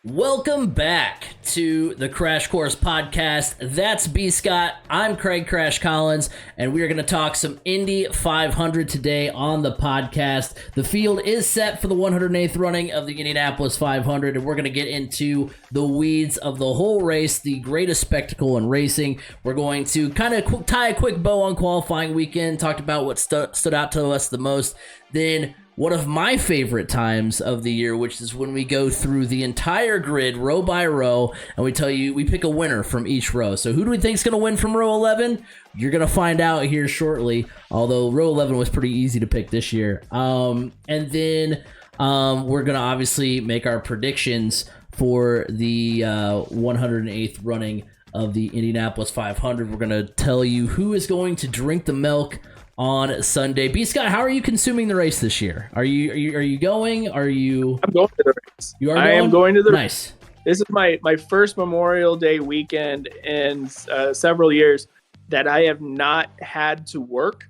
Welcome back to the Crash Course Podcast. That's B. Scott. I'm Craig Crash Collins, and we are going to talk some Indy 500 today on the podcast. The field is set for the 108th running of the Indianapolis 500, and we're going to get into the weeds of the whole race, the greatest spectacle in racing. We're going to kind of tie a quick bow on qualifying weekend, talked about what stood out to us the most, then one of my favorite times of the year, which is when we go through the entire grid row by row, and we pick a winner from each row. So who do we think is going to win from row 11? You're going to find out here shortly, although row 11 was pretty easy to pick this year. And then we're going to obviously make our predictions for the 108th running of the Indianapolis 500. We're going to tell you who is going to drink the milk on Sunday. B. Scott, how are you consuming the race this year? Are you going? I'm going to the race. You are I going? am going to the Nice. race. This is my first Memorial Day weekend in several years that I have not had to work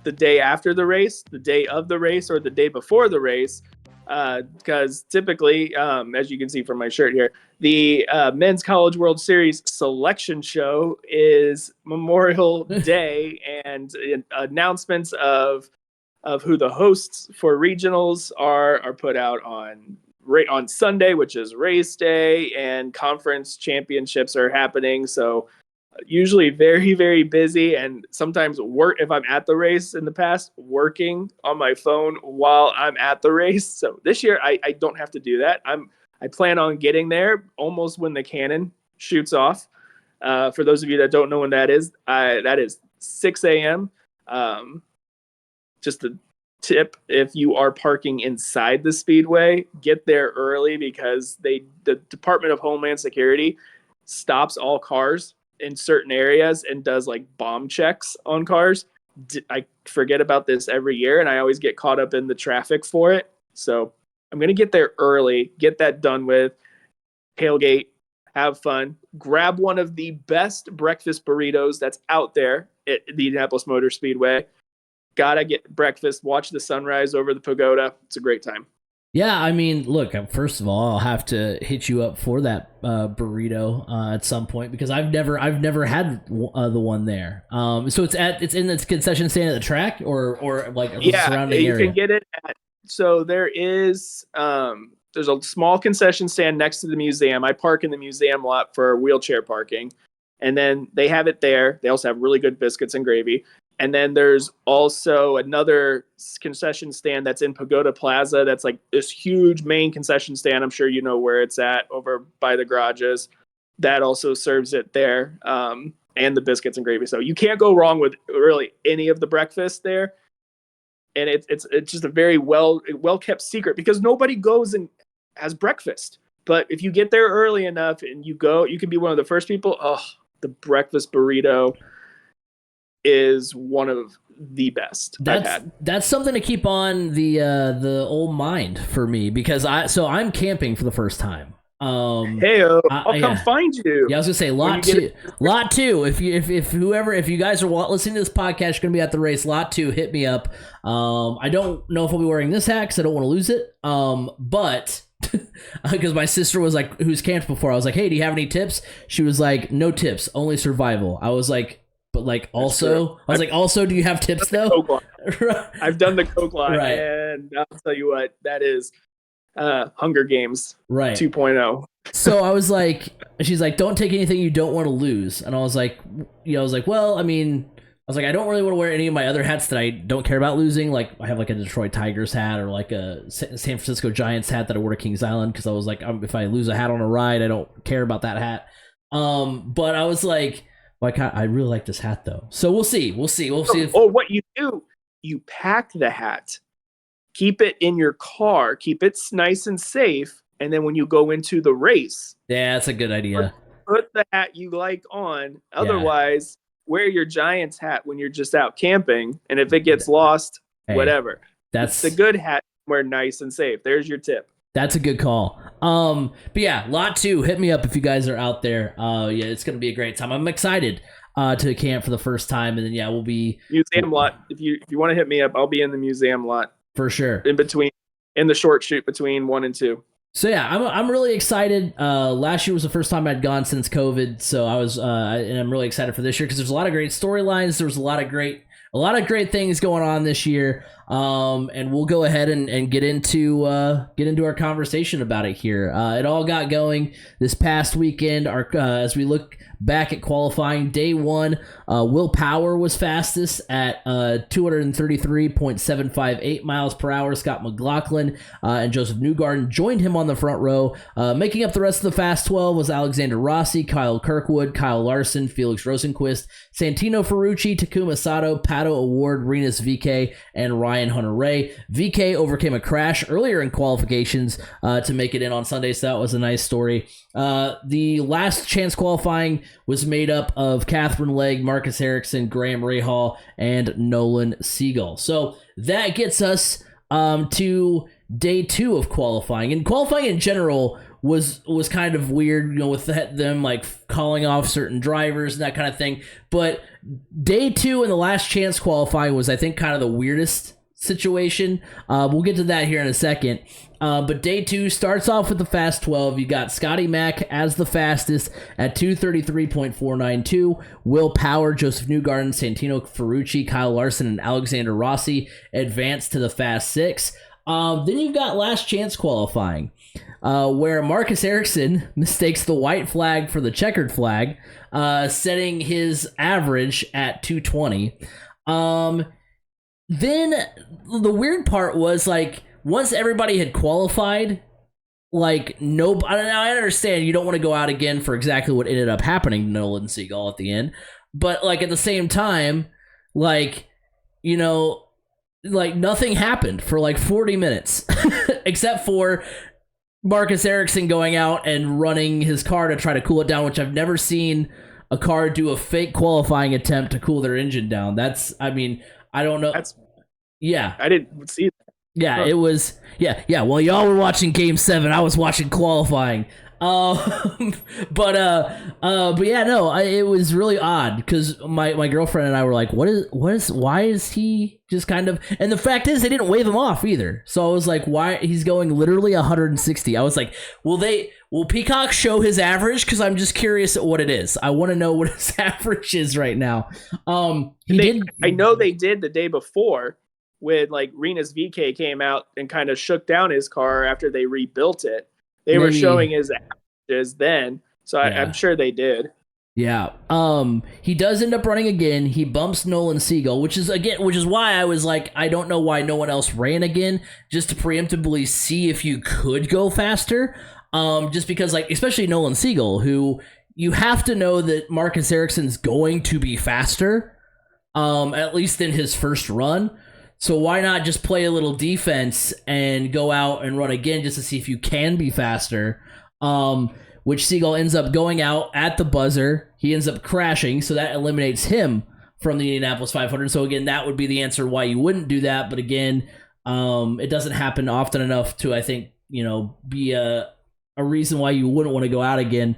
the day after the race, the day of the race, or the day before the race. Because typically, as you can see from my shirt here, the Men's College World Series selection show is Memorial Day, and announcements of who the hosts for regionals are put out on Sunday, which is race day, and conference championships are happening. So usually very, very busy, and sometimes work if I'm at the race in the past, working on my phone while I'm at the race. So this year I don't have to do that. I plan on getting there almost when the cannon shoots off. For those of you that don't know when that is 6 a.m. Just a tip: if you are parking inside the speedway, get there early, because the Department of Homeland Security stops all cars in certain areas and does like bomb checks on cars. I forget about this every year, and I always get caught up in the traffic for it. So I'm going to get there early, get that done with, tailgate, have fun, grab one of the best breakfast burritos that's out there at the Indianapolis Motor Speedway. Gotta get breakfast, watch the sunrise over the pagoda. It's a great time. Yeah, I mean, look, first of all, I'll have to hit you up for that burrito at some point, because I've never had the one there. So it's in the concession stand at the track, or like surrounding you area. Can get it so there is there's a small concession stand next to the museum. I park in the museum lot for wheelchair parking, and then they have it there. They also have really good biscuits and gravy. And then there's also another concession stand that's in Pagoda Plaza. That's like this huge main concession stand. I'm sure you know where it's at, over by the garages. That also serves it there, and the biscuits and gravy. So you can't go wrong with really any of the breakfast there. And it's just a very well kept secret, because nobody goes and has breakfast. But if you get there early enough and you go, you can be one of the first people. Oh, the breakfast burrito is one of the best I've had. That's something to keep on the old mind for me, because I'm camping for the first time. I'll come find you. Yeah, I was gonna say lot two. If you guys are listening to this podcast, you're gonna be at the race. Lot 2, hit me up. I don't know if I'll be wearing this hat because I don't want to lose it. But because my sister was like, who's camped before, I was like, hey, do you have any tips? She was like, no tips, only survival. I was like, but like also, do you have tips though? I've done the Coke line, right. And I'll tell you what, that is Hunger Games right 2.0. So I was like, she's like, don't take anything you don't want to lose. And I was like, well, I mean, I was like, I don't really want to wear any of my other hats that I don't care about losing. Like I have like a Detroit Tigers hat, or like a San Francisco Giants hat that I wore to Kings Island, because I was like, if I lose a hat on a ride, I don't care about that hat. But I was like I really like this hat though. So we'll see. We'll see if what you do, you pack the hat, keep it in your car, keep it nice and safe, and then when you go into the race, yeah, that's a good idea. Put the hat you like on. Otherwise, wear your Giants hat when you're just out camping, and if it gets lost, whatever. It's the good hat. Wear nice and safe. There's your tip. That's a good call. But yeah, lot 2, hit me up if you guys are out there. Yeah, it's gonna be a great time. I'm excited to camp for the first time, and then we'll be museum lot. If you want to hit me up, I'll be in the museum lot for sure. In the short shoot between 1 and 2. So yeah, I'm really excited. Last year was the first time I'd gone since COVID, so I was and I'm really excited for this year because there's a lot of great storylines. There's a lot of great things going on this year. And we'll go ahead and get into our conversation about it here. It all got going this past weekend. As we look back at qualifying, day one, Will Power was fastest at 233.758 miles per hour. Scott McLaughlin and Joseph Newgarden joined him on the front row. Making up the rest of the Fast 12 was Alexander Rossi, Kyle Kirkwood, Kyle Larson, Felix Rosenquist, Santino Ferrucci, Takuma Sato, Pato Award, Renus VK, and Ryan Hunter-Ray. VK overcame a crash earlier in qualifications to make it in on Sunday, so that was a nice story. The last chance qualifying was made up of Catherine Legg, Marcus Ericsson, Graham Rahal, and Nolan Siegel. So that gets us to day two of qualifying. And qualifying in general was kind of weird, with them like calling off certain drivers and that kind of thing. But day two and the last chance qualifying was, I think, kind of the weirdest situation. We'll get to that here in a second. But day two starts off with the Fast 12. You got Scotty Mack as the fastest at 233.492. Will Power, Joseph Newgarden, Santino Ferrucci, Kyle Larson, and Alexander Rossi advance to the Fast 6. Then you've got last chance qualifying, where Marcus Ericsson mistakes the white flag for the checkered flag, setting his average at 220. Then the weird part was, like, once everybody had qualified, like, I understand you don't want to go out again for exactly what ended up happening to Nolan Siegel at the end, but, like, at the same time, like, like, nothing happened for like 40 minutes except for Marcus Ericsson going out and running his car to try to cool it down, which I've never seen a car do a fake qualifying attempt to cool their engine down. I don't know. Yeah. I didn't see that. Yeah, it was. Yeah. While y'all were watching Game 7, I was watching qualifying. But yeah, no, it was really odd because my girlfriend and I were like, why is he just kind of, and the fact is they didn't wave him off either. So I was like, why he's going literally 160. I was like, will Peacock show his average? Cause I'm just curious at what it is. I want to know what his average is right now. I know they did the day before when like Renus VK came out and kind of shook down his car after they rebuilt it. They were showing his averages then, so yeah. I'm sure they did. Yeah. He does end up running again. He bumps Nolan Siegel, which is why I was like, I don't know why no one else ran again, just to preemptively see if you could go faster. Just because, like, especially Nolan Siegel, who you have to know that Marcus Ericsson's going to be faster, at least in his first run. So why not just play a little defense and go out and run again just to see if you can be faster? Which Siegel ends up going out at the buzzer. He ends up crashing, so that eliminates him from the Indianapolis 500. So again, that would be the answer why you wouldn't do that. But again, it doesn't happen often enough to, I think, be a reason why you wouldn't want to go out again.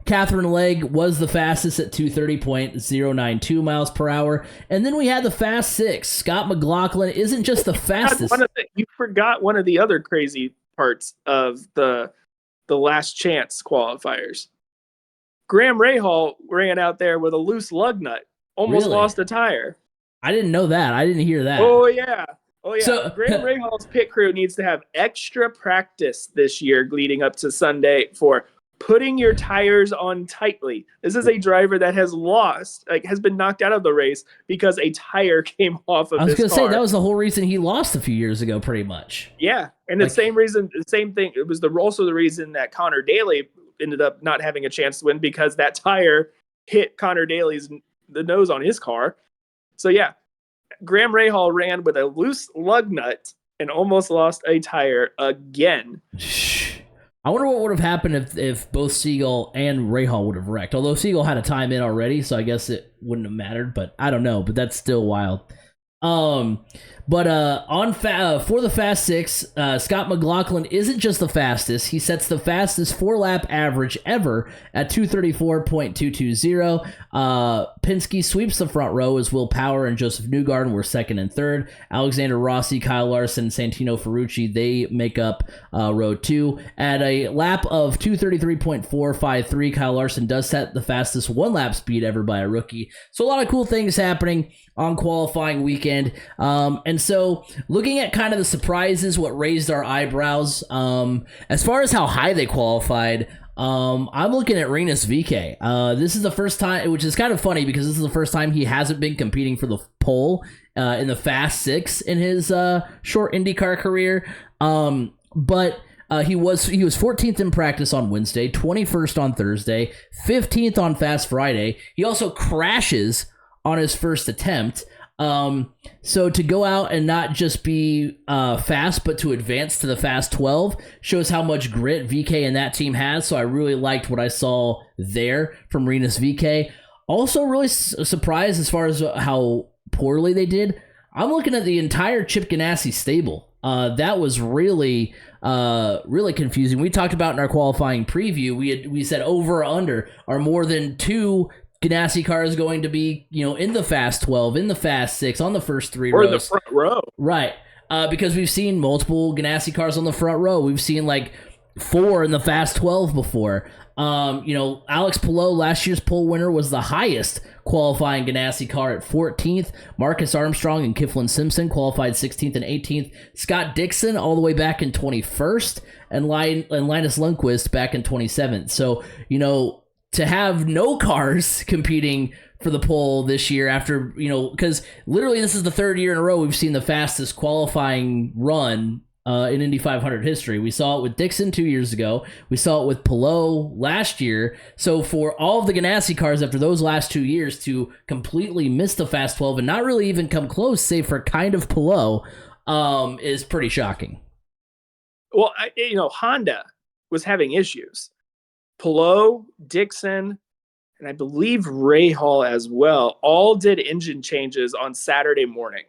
Catherine Legg was the fastest at 230.092 miles per hour. And then we had the Fast 6. Scott McLaughlin isn't just the fastest. You forgot one of the other crazy parts of the last chance qualifiers. Graham Rahal ran out there with a loose lug nut. Almost lost a tire. I didn't know that. I didn't hear that. Oh, yeah. So, Graham Rahal's pit crew needs to have extra practice this year leading up to Sunday for putting your tires on tightly. This is a driver that has been knocked out of the race because a tire came off of his car. I was going to say, that was the whole reason he lost a few years ago, pretty much. Yeah, and the same thing. It was also the reason that Connor Daly ended up not having a chance to win, because that tire hit Connor Daly's the nose on his car. So yeah, Graham Rahal ran with a loose lug nut and almost lost a tire again. I wonder what would have happened if both Siegel and Rahal would have wrecked. Although Siegel had a time in already, so I guess it wouldn't have mattered. But I don't know. But that's still wild. For the Fast 6, Scott McLaughlin isn't just the fastest. He sets the fastest 4-lap average ever at 234.220. Penske sweeps the front row as Will Power and Joseph Newgarden were second and third. Alexander Rossi, Kyle Larson, Santino Ferrucci, they make up row 2. At a lap of 2:33.453, Kyle Larson does set the fastest one-lap speed ever by a rookie. So a lot of cool things happening on qualifying weekend. And so looking at kind of the surprises, what raised our eyebrows, as far as how high they qualified, I'm looking at Rinus VeeKay. This is the first time, which is kind of funny because this is the first time he hasn't been competing for the pole in the Fast Six in his short IndyCar career. But he was 14th in practice on Wednesday, 21st on Thursday, 15th on Fast Friday. He also crashes on his first attempt. So to go out and not just be fast, but to advance to the Fast 12 shows how much grit VeeKay and that team has. So I really liked what I saw there from Rinus VeeKay. Also really surprised as far as how poorly they did. I'm looking at the entire Chip Ganassi stable. That was really confusing. We talked about in our qualifying preview, we said over or under are more than 2 Ganassi car is going to be, in the Fast 12, in the Fast 6, on the first 3 rows. Or the front row. Right. Because we've seen multiple Ganassi cars on the front row. We've seen like 4 in the Fast 12 before. Alex Palou, last year's pole winner, was the highest qualifying Ganassi car at 14th. Marcus Armstrong and Kiflin Simpson qualified 16th and 18th. Scott Dixon all the way back in 21st. And Linus Lundqvist back in 27th. So, to have no cars competing for the pole this year after, because literally this is the 3rd year in a row we've seen the fastest qualifying run in Indy 500 history. We saw it with Dixon 2 years ago. We saw it with Palou last year. So for all of the Ganassi cars after those last 2 years to completely miss the Fast 12 and not really even come close, save for kind of Palou, is pretty shocking. Well, Honda was having issues. Palou, Dixon, and I believe Ray Hall as well, all did engine changes on Saturday morning.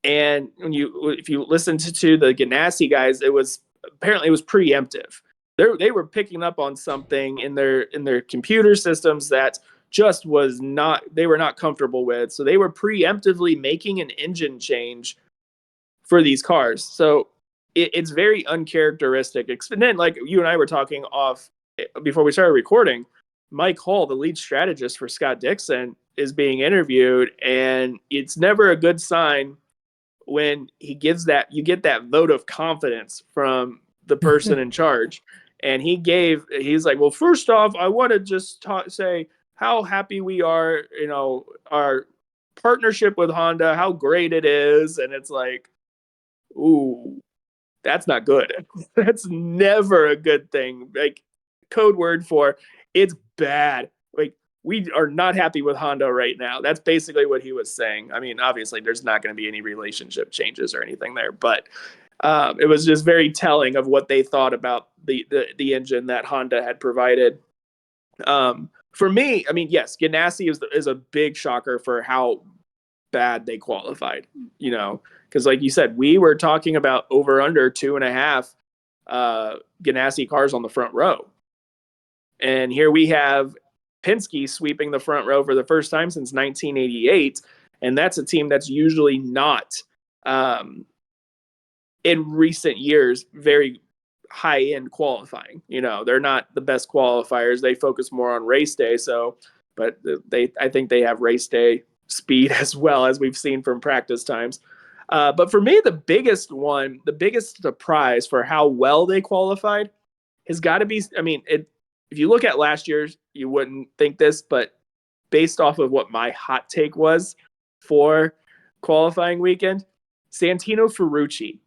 And if you listened to the Ganassi guys, it was preemptive. They were picking up on something in their computer systems that just they were not comfortable with. So they were preemptively making an engine change for these cars. So it's very uncharacteristic. And then, like you and I were talking off before we started recording, Mike Hall, the lead strategist for Scott Dixon, is being interviewed, and it's never a good sign when you get that vote of confidence from the person in charge. And he's like, well, first off, I want to just say how happy we are, our partnership with Honda, how great it is. And it's like, ooh, that's not good. That's never a good thing. Like, code word for it's bad. Like, we are not happy with Honda right now. That's basically what he was saying. I mean, obviously there's not going to be any relationship changes or anything there, but it was just very telling of what they thought about the engine that Honda had provided. For me, I mean, yes, Ganassi is a big shocker for how bad they qualified, because like you said, we were talking about over under 2.5 Ganassi cars on the front row. And here we have Penske sweeping the front row for the first time since 1988. And that's a team that's usually not, in recent years, very high-end qualifying. They're not the best qualifiers. They focus more on race day. But I think they have race day speed as well, as we've seen from practice times. But for me, the biggest surprise for how well they qualified has got to be, if you look at last year's, you wouldn't think this, but based off of what my hot take was for qualifying weekend, Santino Ferrucci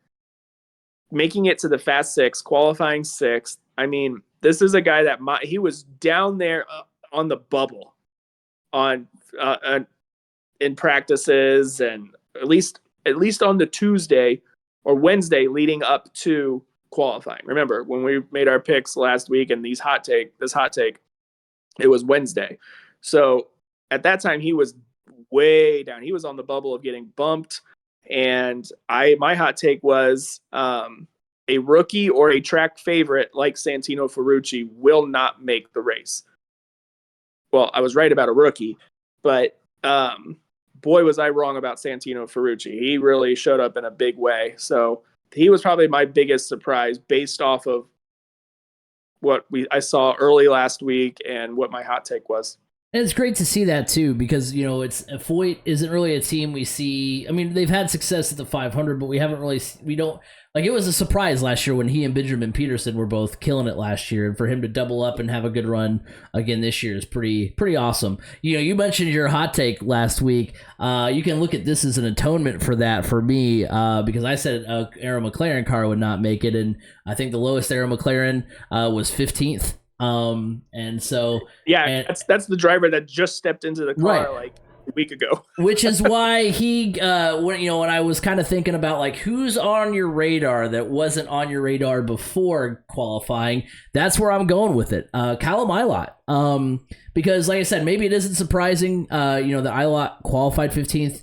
making it to the Fast Six, qualifying 6th. I mean, this is a guy that he was down there on the bubble in practices, and at least on the Tuesday or Wednesday leading up to qualifying. Remember when we made our picks last week and this hot take, it was Wednesday. So at that time he was way down. He was on the bubble of getting bumped. And my hot take was a rookie or a track favorite like Santino Ferrucci will not make the race. Well, I was right about a rookie. but boy, was I wrong about Santino Ferrucci. He really showed up in a big way. So he was probably my biggest surprise based off of what I saw early last week and what my hot take was. And it's great to see that too, because Foyt isn't really a team we see. I mean, they've had success at the 500, but we don't like. It was a surprise last year when he and Benjamin Peterson were both killing it last year, and for him to double up and have a good run again this year is pretty awesome. You mentioned your hot take last week. You can look at this as an atonement for that for me, because I said Arrow McLaren car would not make it, and I think the lowest Arrow McLaren was 15th. And so that's the driver that just stepped into the car right. like a week ago. Which is why he when I was kind of thinking about like who's on your radar that wasn't on your radar before qualifying, that's where I'm going with it. Callum Ilott. Because like I said, maybe it isn't surprising that Ilott qualified 15th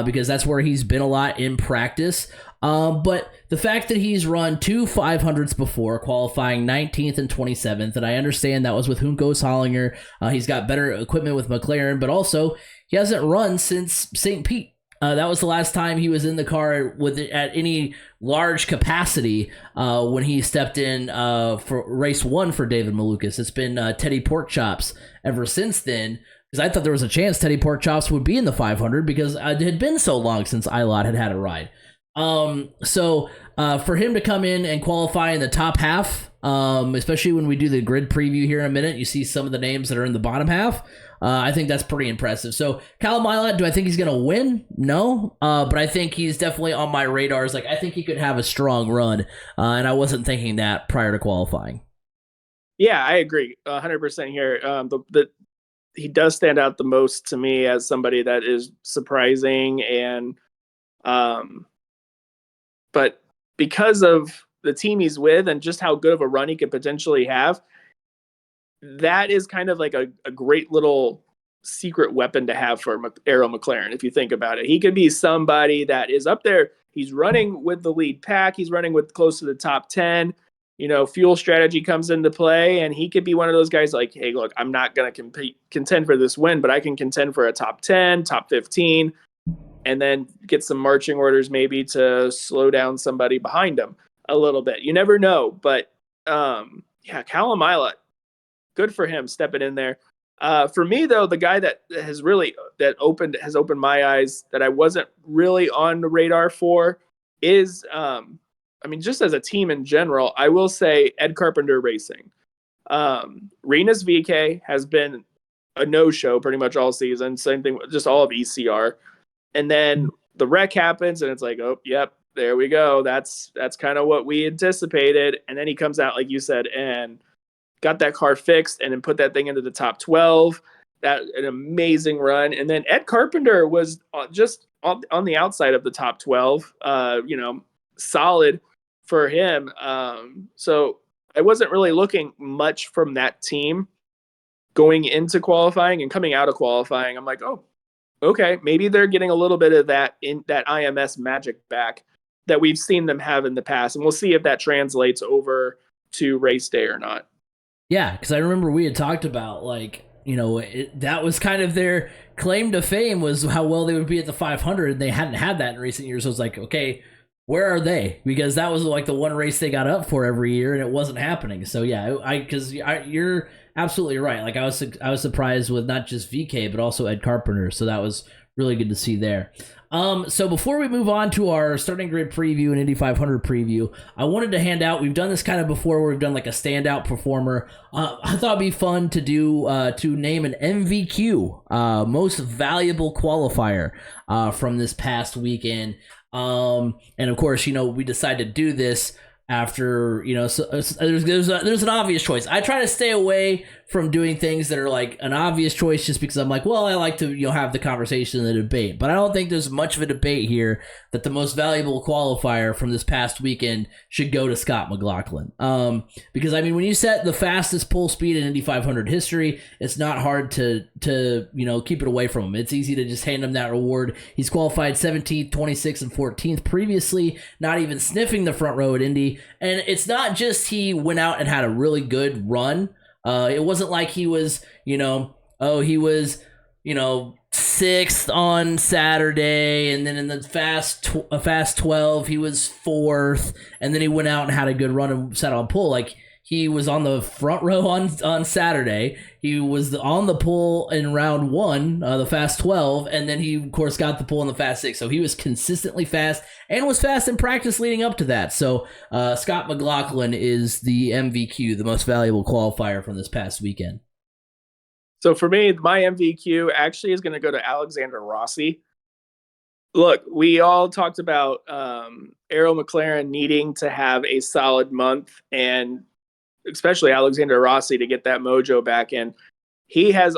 because that's where he's been a lot in practice. But the fact that he's run 2 500s before, qualifying 19th and 27th, and I understand that was with Hunko Hollinger. He's got better equipment with McLaren, but also he hasn't run since St. Pete. That was the last time he was in the car at any large capacity when he stepped in for race 1 for David Malukas. It's been Teddy Porkchops ever since then. Because I thought there was a chance Teddy Porkchops would be in the 500 because it had been so long since Ilott had a ride. So for him to come in and qualify in the top half, especially when we do the grid preview here in a minute, you see some of the names that are in the bottom half. I think that's pretty impressive. So Callum Ilott, do I think he's going to win? No. But I think he's definitely on my radars. Like I think he could have a strong run. And I wasn't thinking that prior to qualifying. Yeah, I agree 100% here. He does stand out the most to me as somebody that is surprising and, but because of the team he's with and just how good of a run he could potentially have, that is kind of like a great little secret weapon to have for Arrow McLaren. If you think about it, he could be somebody that is up there. He's running with the lead pack. He's running with close to the top 10. Fuel strategy comes into play, and he could be one of those guys like, hey, look, I'm not going to contend for this win, but I can contend for a top 10, top 15, and then get some marching orders maybe to slow down somebody behind him a little bit. You never know, but Callum Ilott, good for him stepping in there. For me, though, the guy that has opened my eyes that I wasn't really on the radar for is just as a team in general, I will say Ed Carpenter Racing. Renus VK has been a no-show pretty much all season. Same thing, just all of ECR. And then the wreck happens, and it's like, oh, yep, there we go. That's kind of what we anticipated. And then he comes out, like you said, and got that car fixed and then put that thing into the top 12. That an amazing run. And then Ed Carpenter was just on the outside of the top 12, solid for him. So I wasn't really looking much from that team going into qualifying and coming out of qualifying. I'm like, oh, okay, maybe they're getting a little bit of that in that IMS magic back that we've seen them have in the past. And we'll see if that translates over to race day or not. Yeah, because I remember we had talked about that was kind of their claim to fame was how well they would be at the 500. And they hadn't had that in recent years. So I was like, okay, where are they? Because that was like the one race they got up for every year, and it wasn't happening. So yeah, you're absolutely right. Like I was surprised with not just VK but also Ed Carpenter. So that was really good to see there. So before we move on to our starting grid preview and Indy 500 preview, I wanted to hand out, we've done this kind of before where we've done like a standout performer. I thought it'd be fun to do, to name an MVQ, most valuable qualifier, from this past weekend. And of course, we decided to do this after, so there's an obvious choice. I try to stay away from doing things that are like an obvious choice just because I'm like, well, I like to, have the conversation and the debate, but I don't think there's much of a debate here that the most valuable qualifier from this past weekend should go to Scott McLaughlin. Because when you set the fastest pull speed in Indy 500 history, it's not hard to keep it away from him. It's easy to just hand him that reward. He's qualified 17th, 26th, and 14th previously, not even sniffing the front row at Indy. And it's not just he went out and had a really good run. It wasn't like he was, sixth on Saturday, and then in the fast 12 he was fourth, and then he went out and had a good run and sat on pole. Like, he was on the front row on Saturday. He was on the pole in round one, the fast 12, and then he, of course, got the pole in the fast 6. So he was consistently fast and was fast in practice leading up to that. So Scott McLaughlin is the MVQ, the most valuable qualifier from this past weekend. So for me, my MVQ actually is going to go to Alexander Rossi. Look, we all talked about Arrow McLaren needing to have a solid month, and especially Alexander Rossi to get that mojo back in.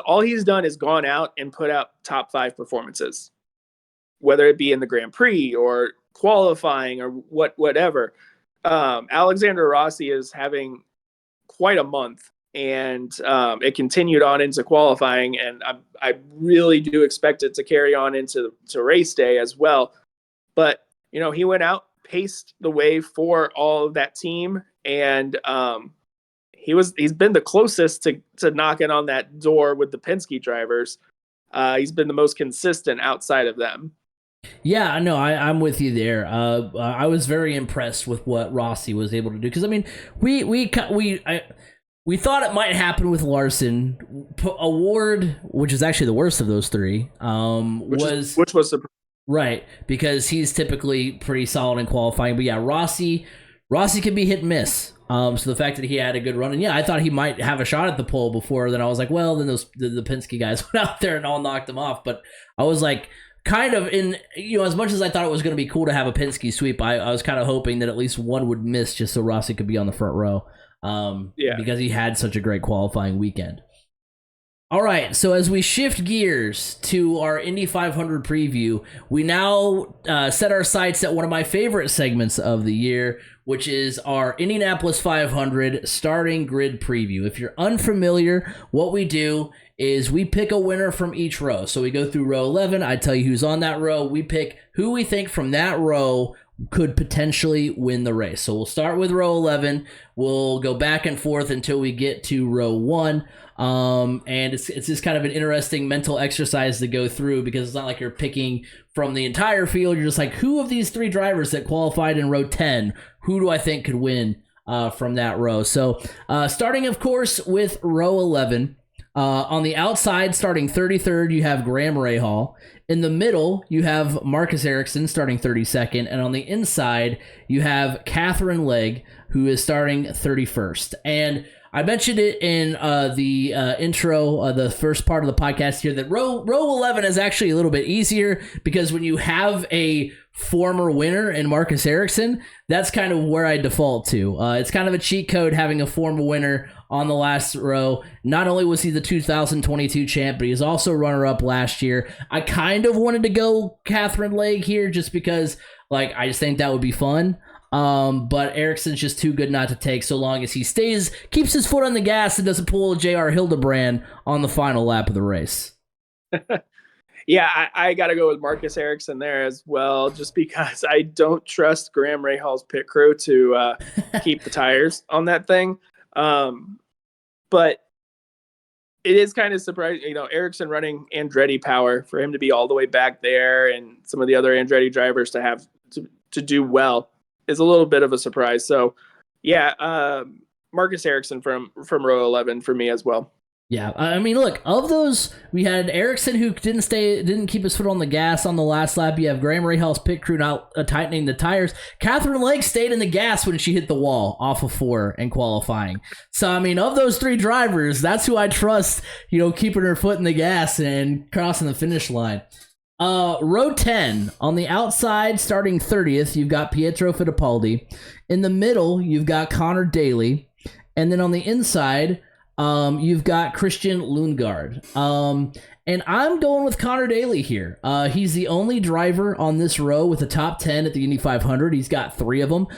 All he's done is gone out and put out top 5 performances, whether it be in the Grand Prix or qualifying or whatever. Alexander Rossi is having quite a month, and it continued on into qualifying, and I really do expect it to carry on into race day as well. But, he went out, paced the way for all of that team, and he's been the closest to knocking on that door with the Penske drivers. He's been the most consistent outside of them. Yeah, no, I'm with you there. I was very impressed with what Rossi was able to do, because I mean, we thought it might happen with Larson. Award, which is actually the worst of those three, which was right, because he's typically pretty solid in qualifying. But yeah, Rossi can be hit and miss. So the fact that he had a good run, and yeah, I thought he might have a shot at the pole before. Then I was like, well, then the Penske guys went out there and all knocked him off. But I was like, kind of in, as much as I thought it was going to be cool to have a Penske sweep, I was kind of hoping that at least one would miss just so Rossi could be on the front row. Because he had such a great qualifying weekend. All right, so as we shift gears to our Indy 500 preview, we now set our sights at one of my favorite segments of the year, which is our Indianapolis 500 starting grid preview. If you're unfamiliar, what we do is we pick a winner from each row. So we go through row 11, I tell you who's on that row, we pick who we think from that row could potentially win the race. So we'll start with row 11. We'll go back and forth until we get to row 1. And it's just kind of an interesting mental exercise to go through, because it's not like you're picking from the entire field. You're just like, who of these 3 drivers that qualified in row 10, who do I think could win from that row? So starting, of course, with row 11. On the outside, starting 33rd, you have Graham Rahal. In the middle, you have Marcus Ericsson starting 32nd. And on the inside, you have Catherine Legg, who is starting 31st. And I mentioned it in the intro, the first part of the podcast here, that row 11 is actually a little bit easier, because when you have a former winner in Marcus Ericsson, that's kind of where I default to. It's kind of a cheat code having a former winner on the last row. Not only was he the 2022 champ, but he was also runner-up last year. I kind of wanted to go Catherine Legg here just because, I just think that would be fun. But Ericsson's just too good not to take, so long as he keeps his foot on the gas and doesn't pull a J.R. Hildebrand on the final lap of the race. Yeah, I got to go with Marcus Ericsson there as well, just because I don't trust Graham Rahal's pit crew to keep the tires on that thing. But it is kind of surprising, Ericsson running Andretti power, for him to be all the way back there, and some of the other Andretti drivers to have to do well is a little bit of a surprise. So, yeah, Marcus Ericsson from row 11 for me as well. Yeah, I mean, look, of those, we had Ericsson, who didn't keep his foot on the gas on the last lap. You have Graham Rahal's pit crew not tightening the tires. Catherine Legg stayed in the gas when she hit the wall off of 4 in qualifying. So, I mean, of those 3 drivers, that's who I trust, keeping her foot in the gas and crossing the finish line. Row 10, on the outside, starting 30th, you've got Pietro Fittipaldi. In the middle, you've got Connor Daly. And then on the inside, you've got Christian Lundgaard. And I'm going with Connor Daly here. He's the only driver on this row with a top 10 at the Indy 500. He's got 3 of them,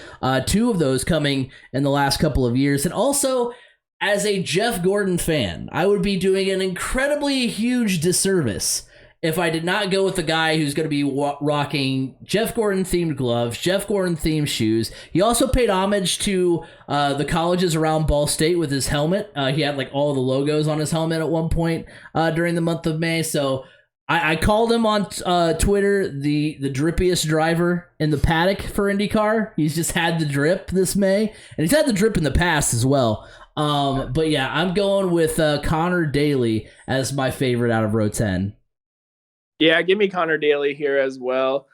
2 of those coming in the last couple of years. And also, as a Jeff Gordon fan, I would be doing an incredibly huge disservice if I did not go with the guy who's going to be rocking Jeff Gordon-themed gloves, Jeff Gordon-themed shoes. He also paid homage to the colleges around Ball State with his helmet. He had all the logos on his helmet at one point during the month of May. So I called him on Twitter the drippiest driver in the paddock for IndyCar. He's just had the drip this May, and he's had the drip in the past as well. But yeah, I'm going with Connor Daly as my favorite out of row 10. Yeah, give me Connor Daly here as well.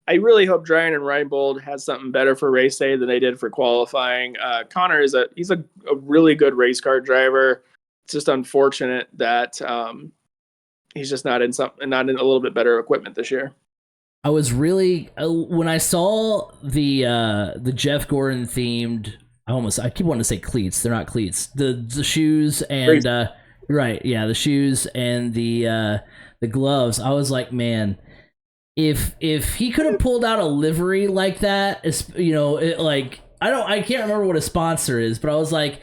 I really hope Dryan and Reinbold has something better for race day than they did for qualifying. Connor he's a really good race car driver. It's just unfortunate that he's just not in a little bit better equipment this year. I was really when I saw the Jeff Gordon themed. I keep wanting to say cleats. They're not cleats. The shoes and right, yeah, the shoes and the gloves. I was like, man, if he could have pulled out a livery like that, I can't remember what a sponsor is, but I was like,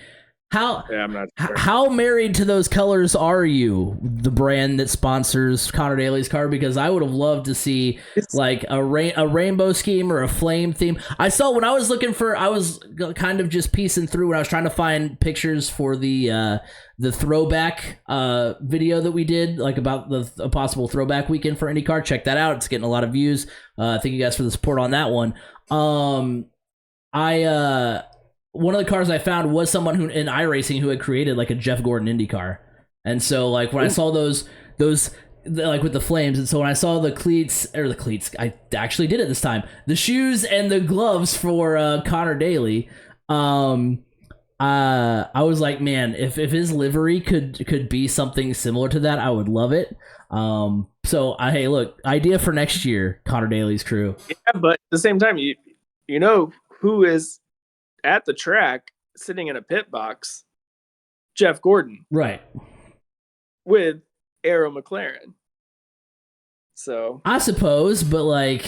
I'm not sure. How married to those colors are you, the brand that sponsors Connor Daly's car? Because I would have loved to see like a rainbow scheme or a flame theme. I saw when I was kind of just piecing through when I was trying to find pictures for the throwback video that we did, like about a possible throwback weekend for IndyCar. Check that out. It's getting a lot of views. Thank you guys for the support on that one. One of the cars I found was someone who in iRacing who had created like a Jeff Gordon Indy car. And so like when I saw those like with the flames, and so when I saw the cleats, I actually did it this time. The shoes and the gloves for Connor Daly. I was like, man, if his livery could be something similar to that, I would love it. Hey, look, idea for next year, Connor Daly's crew. Yeah, but at the same time, you know who is at the track sitting in a pit box? Jeff Gordon, right, with Arrow McLaren. So I suppose, but like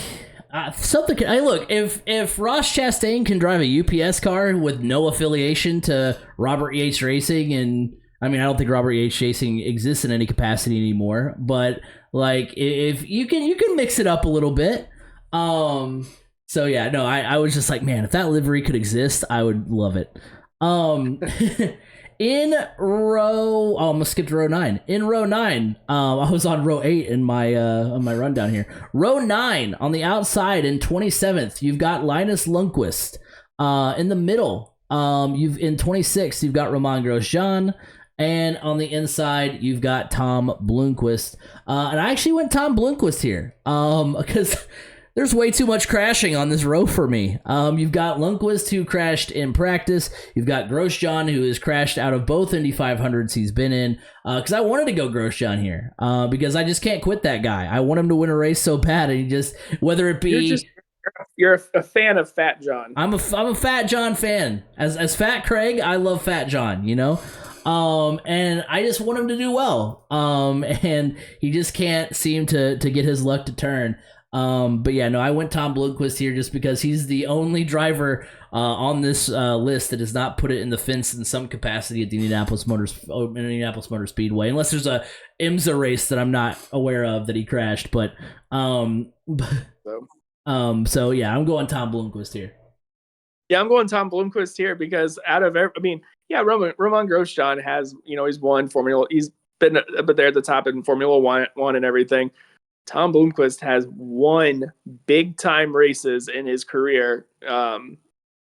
something. Look, if Ross Chastain can drive a UPS car with no affiliation to Robert Yates Racing, and I mean I don't think Robert Yates Racing exists in any capacity anymore, but like if you can mix it up a little bit. So yeah, no, I was just like, man, if that livery could exist, I would love it. In row, I'm gonna skip to row 9. In row 9, I was on row 8 in my on my rundown here. Row 9 on the outside in 27th, you've got Linus Lundqvist. In the middle, in 26th, you've got Romain Grosjean. And on the inside, you've got Tom Blomqvist. And I actually went Tom Blomqvist here because there's way too much crashing on this row for me. You've got Lundqvist, who crashed in practice. You've got Grosjean, who has crashed out of both Indy 500s he's been in. Because I wanted to go Grosjean here. Because I just can't quit that guy. I want him to win a race so bad. And he just, whether it be... You're a fan of Fat John. I'm a Fat John fan. As Fat Craig, I love Fat John, you know? And I just want him to do well. And he just can't seem to get his luck to turn. But yeah, no, I went Tom Blomqvist here just because he's the only driver on this list that does not put it in the fence in some capacity at the Indianapolis Motor Speedway, unless there's a IMSA race that I'm not aware of that he crashed. But so yeah, I'm going Tom Blomqvist here. Yeah, I'm going Tom Blomqvist here because Roman Grosjean has, he's won Formula. He's been there at the top in Formula One and everything. Tom Blomqvist has won big time races in his career,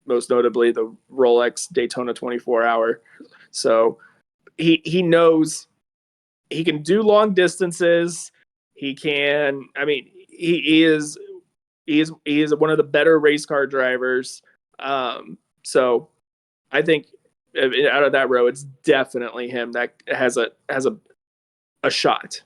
most notably the Rolex Daytona 24 Hour. So he knows he can do long distances. He can. I mean, he is one of the better race car drivers. So I think out of that row, it's definitely him that has a shot.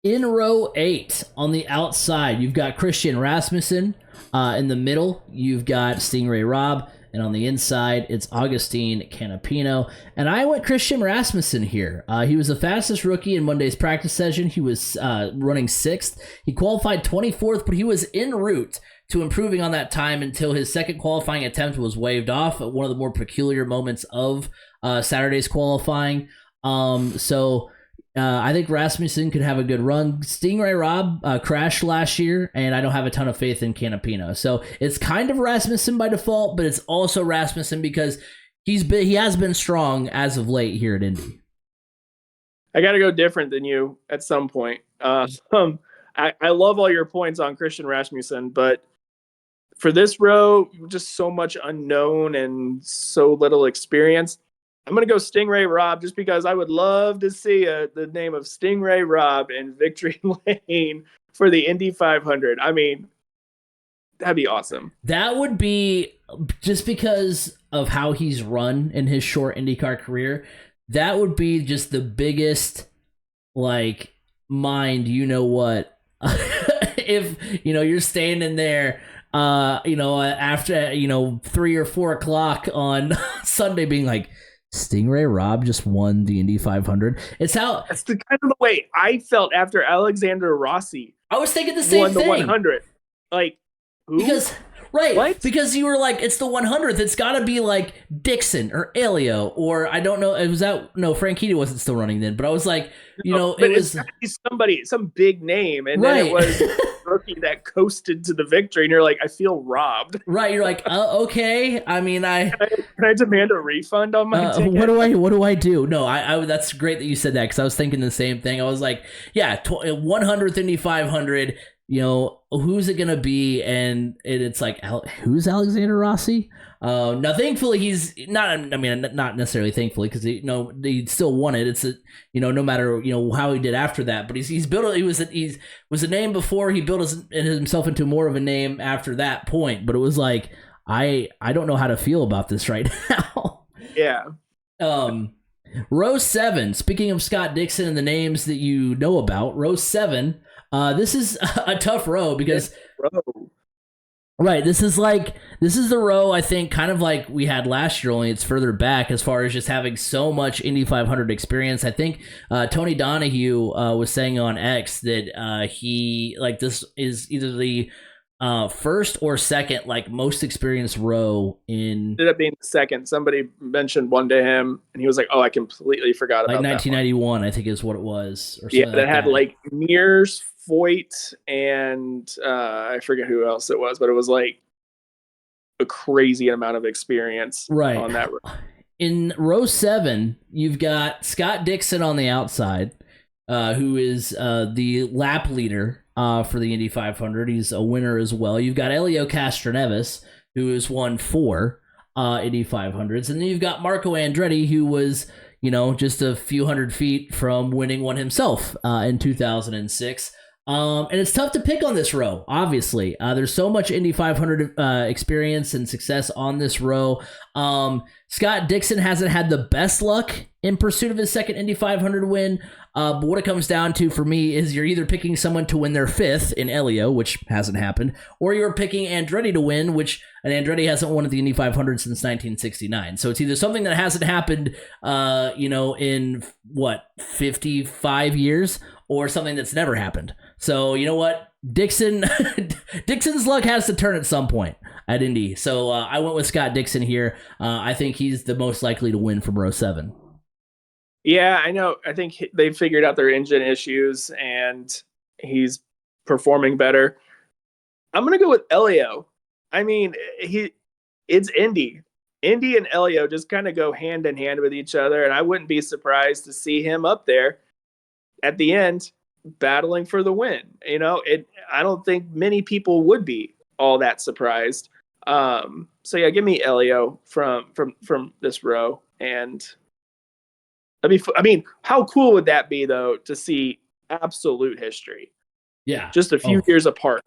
In row 8, on the outside, you've got Christian Rasmussen. In the middle, you've got Stingray Robb. And on the inside, it's Augustine Canapino. And I went Christian Rasmussen here. He was the fastest rookie in Monday's practice session. He was running 6th. He qualified 24th, but he was en route to improving on that time until his second qualifying attempt was waved off at one of the more peculiar moments of Saturday's qualifying. I think Rasmussen could have a good run. Stingray Robb crashed last year, and I don't have a ton of faith in Canapino. So it's kind of Rasmussen by default, but it's also Rasmussen because he has been strong as of late here at Indy. I got to go different than you at some point. I love all your points on Christian Rasmussen, but for this row, just so much unknown and so little experience. I'm going to go Stingray Rob just because I would love to see the name of Stingray Rob in victory lane for the Indy 500. I mean, that'd be awesome. That would be, just because of how he's run in his short IndyCar career, that would be just the biggest, like, mind, you know what, if, you're standing there, after, 3 or 4 o'clock on Sunday being like, Stingray Rob just won the Indy 500. That's the kind of the way I felt after Alexander Rossi. I was thinking the same thing. Won the 100. Like, who? Because you were like, it's the 100th. It's got to be like Dixon or Elio, or I don't know. It was Franchitti wasn't still running then, but I was like, it was somebody, some big name, and then it was rookie that coasted to the victory, and you're like, I feel robbed. Right, you're like, okay. I mean, can I demand a refund on my ticket? What do I do? No, I that's great that you said that, because I was thinking the same thing. I was like, yeah, 100th Indy 500. Who's it gonna be? And it's like, who's Alexander Rossi? Now, thankfully, he's not. I mean, not necessarily thankfully, because he still won it. It's no matter how he did after that. But he's built. He was a name before. He built himself into more of a name after that point. But it was like, I don't know how to feel about this right now. Yeah. Row 7. Speaking of Scott Dixon and the names that you know about, row 7. This is a tough row because, right, this is the row, I think, kind of like we had last year, only it's further back as far as just having so much Indy 500 experience. I think Tony Donahue was saying on X that this is either the first or second most experienced row in. Ended up being the second. Somebody mentioned one to him, and he was like, "Oh, I completely forgot about 1991." I think is what it was. Or yeah, that had Mears, Foyt, and I forget who else it was, but it was like a crazy amount of experience on that row. In row 7, you've got Scott Dixon on the outside, who is the lap leader for the Indy 500. He's a winner as well. You've got Elio Castroneves, who has won 4 Indy 500s. And then you've got Marco Andretti, who was, just a few hundred feet from winning one himself in 2006. And it's tough to pick on this row, obviously. There's so much Indy 500 experience and success on this row. Scott Dixon hasn't had the best luck in pursuit of his second Indy 500 win. But what it comes down to for me is you're either picking someone to win their 5th in Elio, which hasn't happened, or you're picking Andretti to win, and Andretti hasn't won at the Indy 500 since 1969. So it's either something that hasn't happened, in 55 years, or something that's never happened. So you know what? Dixon's luck has to turn at some point at Indy. So I went with Scott Dixon here. I think he's the most likely to win from row 7. Yeah, I know. I think they figured out their engine issues, and he's performing better. I'm going to go with Elio. I mean, it's Indy. Indy and Elio just kind of go hand in hand with each other, and I wouldn't be surprised to see him up there at the end battling for the win. I don't think many people would be all that surprised. So yeah, give me Elio from this row. And I mean, how cool would that be though to see absolute history? Yeah, just a few years apart.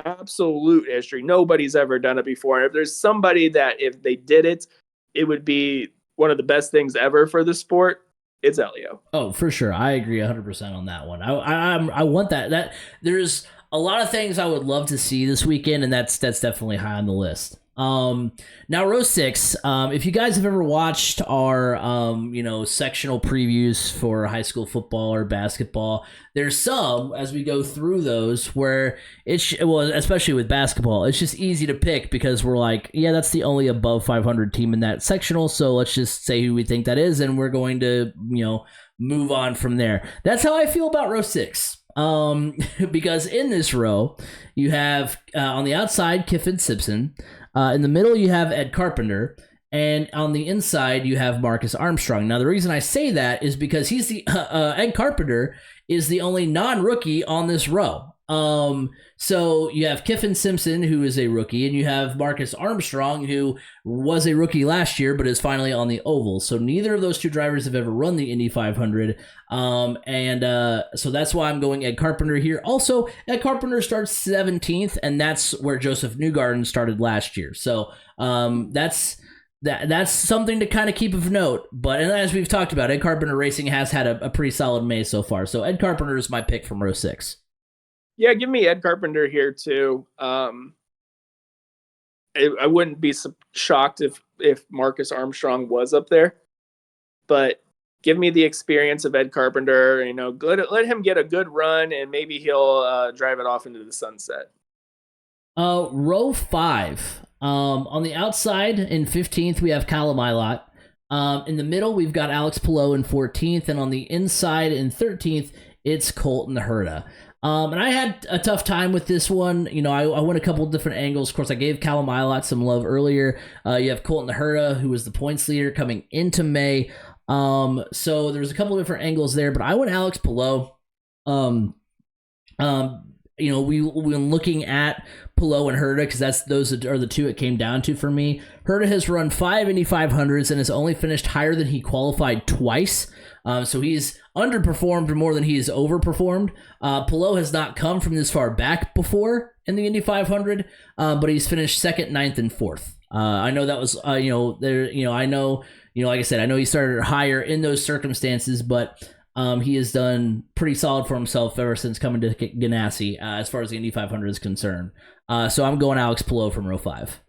Absolute history. Nobody's ever done it before. And if there's somebody that if they did it, it would be one of the best things ever for the sport, it's Elio. Oh, for sure. I agree 100% on that one. I want that. That there's a lot of things I would love to see this weekend, and that's definitely high on the list. Now row 6, if you guys have ever watched our sectional previews for high school football or basketball, there's some as we go through those where especially with basketball, it's just easy to pick because we're like, yeah, that's the only above 500 team in that sectional, so let's just say who we think that is, and we're going to move on from there. That's how I feel about row 6. Because in this row you have on the outside Kiffin Simpson. In the middle, you have Ed Carpenter, And on the inside, you have Marcus Armstrong. Now, the reason I say that is because he's the Ed Carpenter is the only non-rookie on this row. So you have Kiffin Simpson, who is a rookie, and you have Marcus Armstrong, who was a rookie last year, but is finally on the oval. So neither of those two drivers have ever run the Indy 500. So that's why I'm going Ed Carpenter here. Also, Ed Carpenter starts 17th, and that's where Joseph Newgarden started last year. So that's something to kind of keep of note. But and as we've talked about, Ed Carpenter Racing has had a pretty solid May so far. So Ed Carpenter is my pick from row 6. Yeah, give me Ed Carpenter here too. I wouldn't be shocked if Marcus Armstrong was up there, but give me the experience of Ed Carpenter. Let him get a good run, and maybe he'll drive it off into the sunset. Row 5. On the outside in 15th, we have Callum Ilott. In the middle, we've got Alex Palou in 14th, and on the inside in 13th, it's Colton Herta. And I had a tough time with this one. I went a couple different angles. Of course, I gave Callum Ilott some love earlier. You have Colton Herta, who was the points leader coming into May. So there's a couple different angles there, but I went Alex Palou. We've been looking at Palou and Herta because those are the two it came down to for me. Herta has run 5 Indy 500s and has only finished higher than he qualified twice. So he's underperformed more than he has overperformed. Palou has not come from this far back before in the Indy 500, but he's finished 2nd, 9th, and 4th. I know that was, like I said, I know he started higher in those circumstances, but he has done pretty solid for himself ever since coming to Ganassi as far as the Indy 500 is concerned. So I'm going Alex Palou from row 5.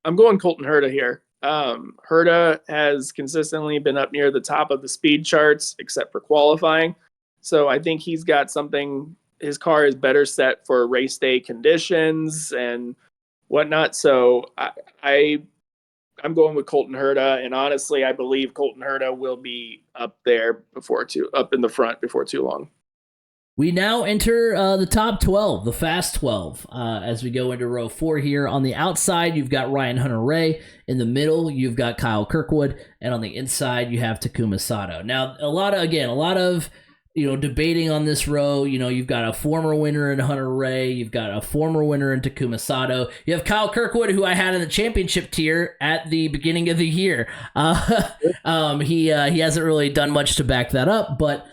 I'm going Colton Herta here. Herta has consistently been up near the top of the speed charts, except for qualifying. So I think he's got something. His car is better set for race day conditions and whatnot. So I'm going with Colton Herta, and honestly, I believe Colton Herta will be up in the front before too long. We now enter the top 12, the fast 12, as we go into row 4 here. On the outside, you've got Ryan Hunter-Reay. In the middle, you've got Kyle Kirkwood, and on the inside, you have Takuma Sato. Now, a lot of debating on this row. You've got a former winner in Hunter-Reay. You've got a former winner in Takuma Sato. You have Kyle Kirkwood, who I had in the championship tier at the beginning of the year. He hasn't really done much to back that up, but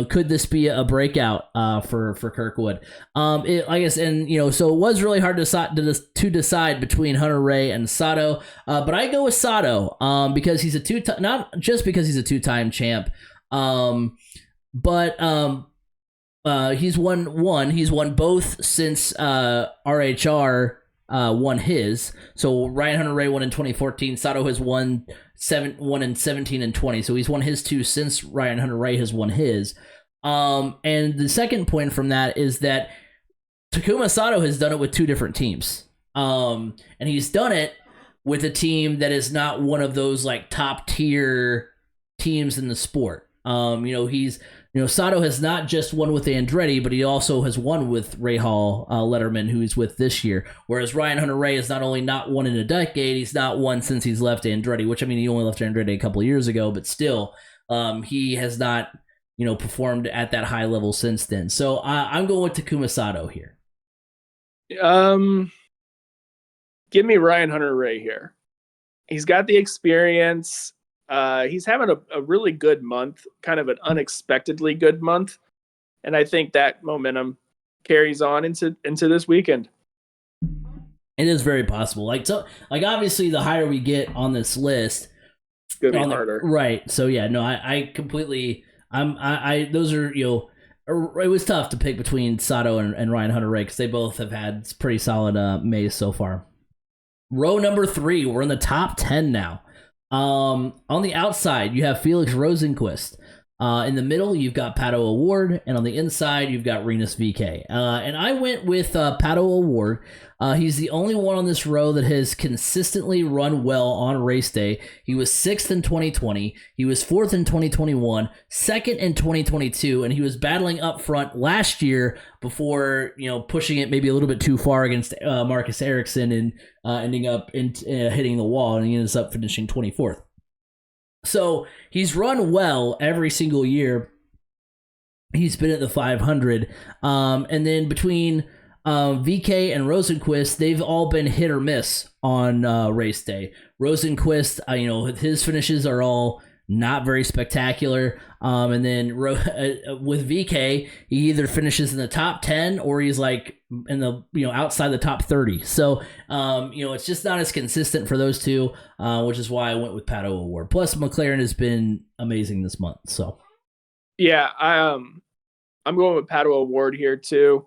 could this be a breakout for Kirkwood? So it was really hard to decide between Hunter-Reay and Sato, but I go with Sato because he's not just because he's a two-time champ. But he's won both since RHR won his. So Ryan Hunter-Reay won in 2014. Sato has won in 17 and 20. So he's won his 2 since Ryan Hunter-Reay has won his. And the second point from that is that Takuma Sato has done it with 2 different teams. And he's done it with a team that is not one of those like top tier teams in the sport. Sato has not just won with Andretti, but he also has won with Rahal Letterman, who he's with this year. Whereas Ryan Hunter-Reay has not only not won in a decade, he's not won since he's left Andretti, which, he only left Andretti a couple of years ago, but still, he has not, performed at that high level since then. So I'm going with Takuma Sato here. Give me Ryan Hunter-Reay here. He's got the experience. He's having a really good month, kind of an unexpectedly good month. And I think that momentum carries on into this weekend. It is very possible. Obviously the higher we get on this list, it's going to be harder. Right. So yeah, no, I completely, those are, it was tough to pick between Sato and Ryan Hunter-Reay because they both have had pretty solid Mays so far. Row number 3, we're in the top 10 now. On the outside, you have Felix Rosenqvist. In the middle, you've got Pato O'Ward, and on the inside, you've got Renus VK. And I went with Pato O'Ward. He's the only one on this row that has consistently run well on race day. He was 6th in 2020. He was 4th in 2021, 2nd in 2022, and he was battling up front last year before, pushing it maybe a little bit too far against Marcus Ericsson and ending up hitting the wall, and he ends up finishing 24th. So he's run well every single year. He's been at the 500. And then between VK and Rosenquist, they've all been hit or miss on race day. Rosenquist, his finishes are all not very spectacular. And then with VK, he either finishes in the top 10 or he's like in the, outside the top 30. So, it's just not as consistent for those two, which is why I went with Pato O'Ward. Plus McLaren has been amazing this month. So, yeah, I'm going with Pato O'Ward here too.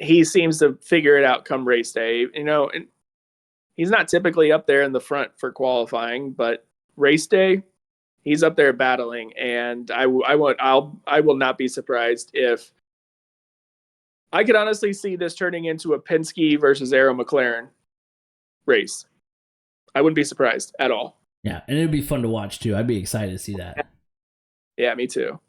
He seems to figure it out come race day, and he's not typically up there in the front for qualifying, but race day, he's up there battling, and I will not be surprised if I could honestly see this turning into a Penske versus Arrow McLaren race. I wouldn't be surprised at all. Yeah, and it'd be fun to watch too. I'd be excited to see that. Yeah, me too.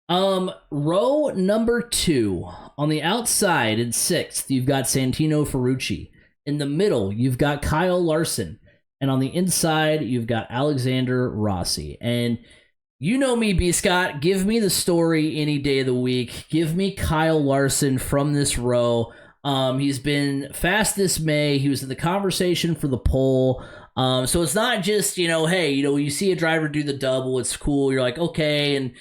Row number 2 on the outside in 6th, you've got Santino Ferrucci. In the middle, you've got Kyle Larson. And on the inside, you've got Alexander Rossi. And you know me, B. Scott. Give me the story any day of the week. Give me Kyle Larson from this row. He's been fast this May. He was in the conversation for the pole. So it's not just, hey, you see a driver do the double, it's cool. You're like, okay. And,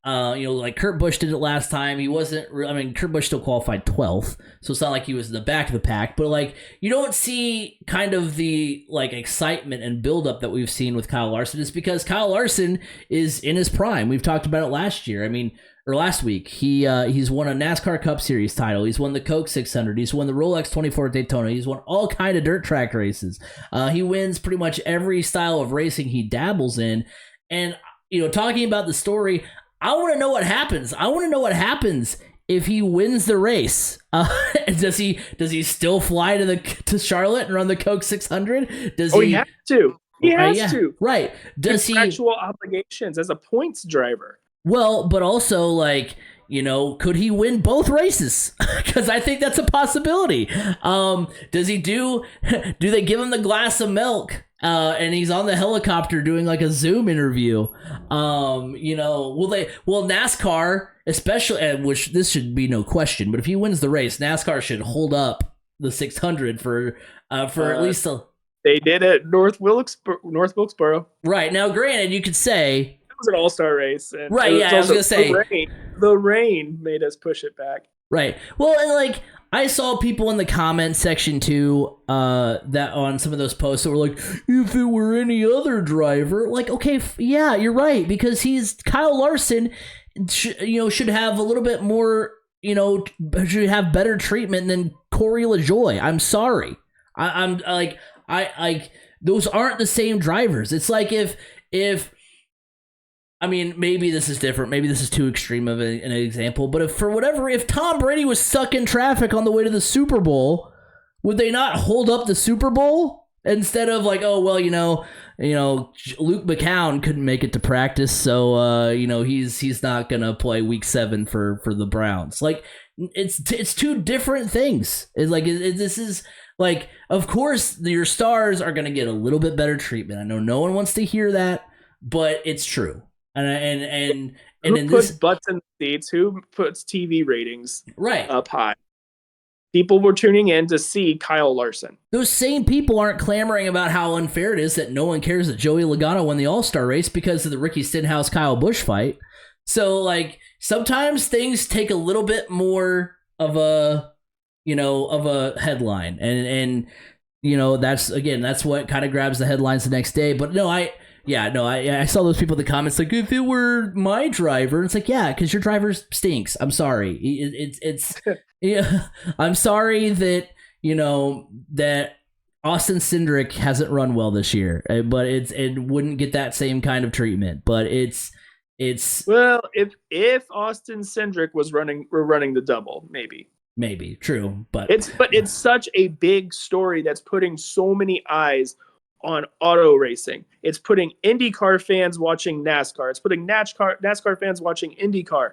like Kurt Busch did it last time. He wasn't, Kurt Busch still qualified 12th, so it's not like he was in the back of the pack, but like, you don't see kind of the like excitement and buildup that we've seen with Kyle Larson. It's because Kyle Larson is in his prime. We've talked about it last year. Or last week. He's won a NASCAR Cup Series title. He's won the Coke 600. He's won the Rolex 24 at Daytona. He's won all kind of dirt track races. He wins pretty much every style of racing he dabbles in. And, talking about the story, I want to know what happens. I want to know what happens if he wins the race. Does he still fly to Charlotte and run the Coke 600? He has to. He has to. Right. Does he actual obligations as a points driver? Well, but also could he win both races? Because I think that's a possibility. Does he do they give him the glass of milk? And he's on the helicopter doing like a Zoom interview. Will NASCAR, especially, which this should be no question, but if he wins the race, NASCAR should hold up the 600 for at least they did at North Wilkesboro. Right. Now, granted, you could say it was an all-star race. And right, yeah, I was going to say. The rain made us push it back. Right. Well, and I saw people in the comment section too, that on some of those posts that were like, if it were any other driver, okay, yeah, you're right, because Kyle Larson, should have a little bit more, should have better treatment than Corey LaJoie. I'm sorry. I'm those aren't the same drivers. It's like if maybe this is different. Maybe this is too extreme of an example. But if Tom Brady was stuck in traffic on the way to the Super Bowl, would they not hold up the Super Bowl instead of Luke McCown couldn't make it to practice, so he's not gonna play Week 7 for the Browns. It's two different things. This is of course your stars are gonna get a little bit better treatment. I know no one wants to hear that, but it's true. And who puts butts in the seats? Who puts TV ratings up high? People were tuning in to see Kyle Larson. Those same people aren't clamoring about how unfair it is that no one cares that Joey Logano won the All-Star race because of the Ricky Stenhouse-Kyle Busch fight. So, sometimes things take a little bit more of a headline. And that's what kind of grabs the headlines the next day. But no, I saw those people in the comments if it were my driver, it's because your driver stinks. I'm sorry. It's yeah. I'm sorry that that Austin Cindric hasn't run well this year, but it wouldn't get that same kind of treatment. But it's Well, if Austin Cindric were running the double, maybe true, but it's such a big story that's putting so many eyes on auto racing. It's putting IndyCar fans watching NASCAR. It's putting NASCAR fans watching IndyCar.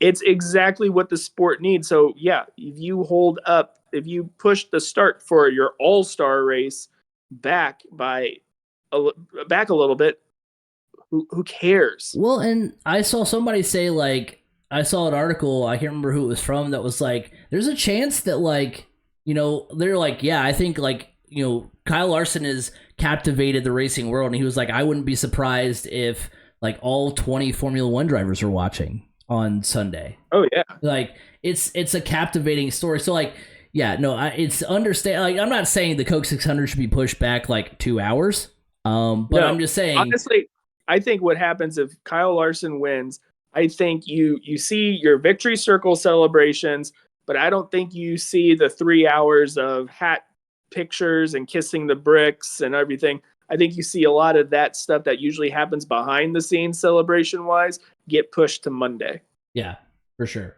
It's exactly what the sport needs. So yeah, if you push the start for your all-star race back back a little bit, who cares? well, and I saw somebody say like I saw an article, I can't remember who it was from, that was like there's a chance that like, they're like, yeah, I think like, Kyle Larson has captivated the racing world, and he was like, I wouldn't be surprised if like all 20 Formula One drivers are watching on Sunday. Oh yeah, Like it's a captivating story. So like, yeah, no, it's understand. Like I'm not saying the Coke 600 should be pushed back like 2 hours. But no, I'm just saying. Honestly, I think what happens if Kyle Larson wins, I think you see your victory circle celebrations, but I don't think you see the 3 hours of hat pictures and kissing the bricks and everything. I think you see a lot of that stuff that usually happens behind the scenes celebration wise get pushed to Monday. Yeah, for sure.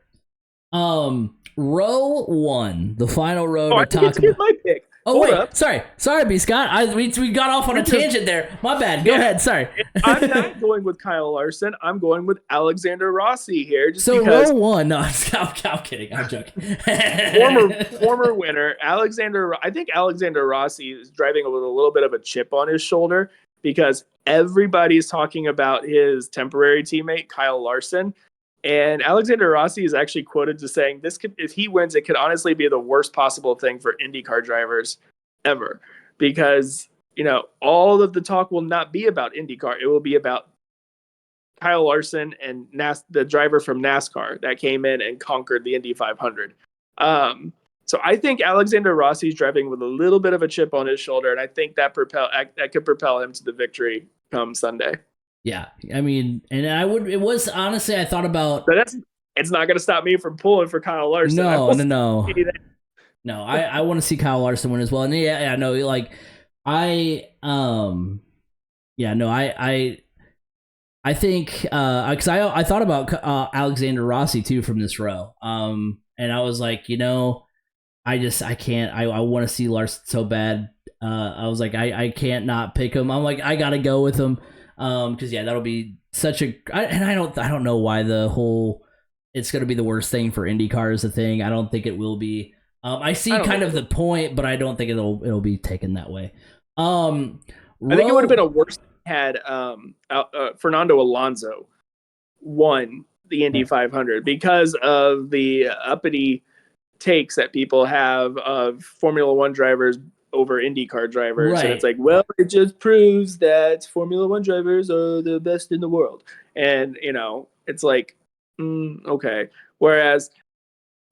Row 1, the final row to talk about. My pick. Oh, hold wait, up. Sorry, B. Scott. We got off on a tangent there. My bad. Go ahead. Sorry. I'm not going with Kyle Larson. I'm going with Alexander Rossi here. Just so because row 1. No, I'm kidding. I'm joking. former winner Alexander. I think Alexander Rossi is driving with a little bit of a chip on his shoulder because everybody's talking about his temporary teammate Kyle Larson. And Alexander Rossi is actually quoted to saying, if he wins, it could honestly be the worst possible thing for IndyCar drivers ever. Because, all of the talk will not be about IndyCar. It will be about Kyle Larson and the driver from NASCAR that came in and conquered the Indy 500. So I think Alexander Rossi is driving with a little bit of a chip on his shoulder, and I think that could propel him to the victory come Sunday. Yeah, I mean, and it was honestly, I thought about. But it's not going to stop me from pulling for Kyle Larson. No. No, I want to see Kyle Larson win as well. And yeah, no, like I think because I thought about Alexander Rossi too from this row. And I was like, I can't. I want to see Larson so bad. I was like, I can't not pick him. I'm like, I gotta go with him. Because that'll be such a. I don't know why the whole it's gonna be the worst thing for IndyCar is a thing. I don't think it will be. I see kind of the point, but I don't think it'll be taken that way. I think it would have been a worse had Fernando Alonso won the Indy 500 because of the uppity takes that people have of Formula One drivers over IndyCar drivers. Right. And it's like, well, it just proves that Formula One drivers are the best in the world. And, it's like, okay. Whereas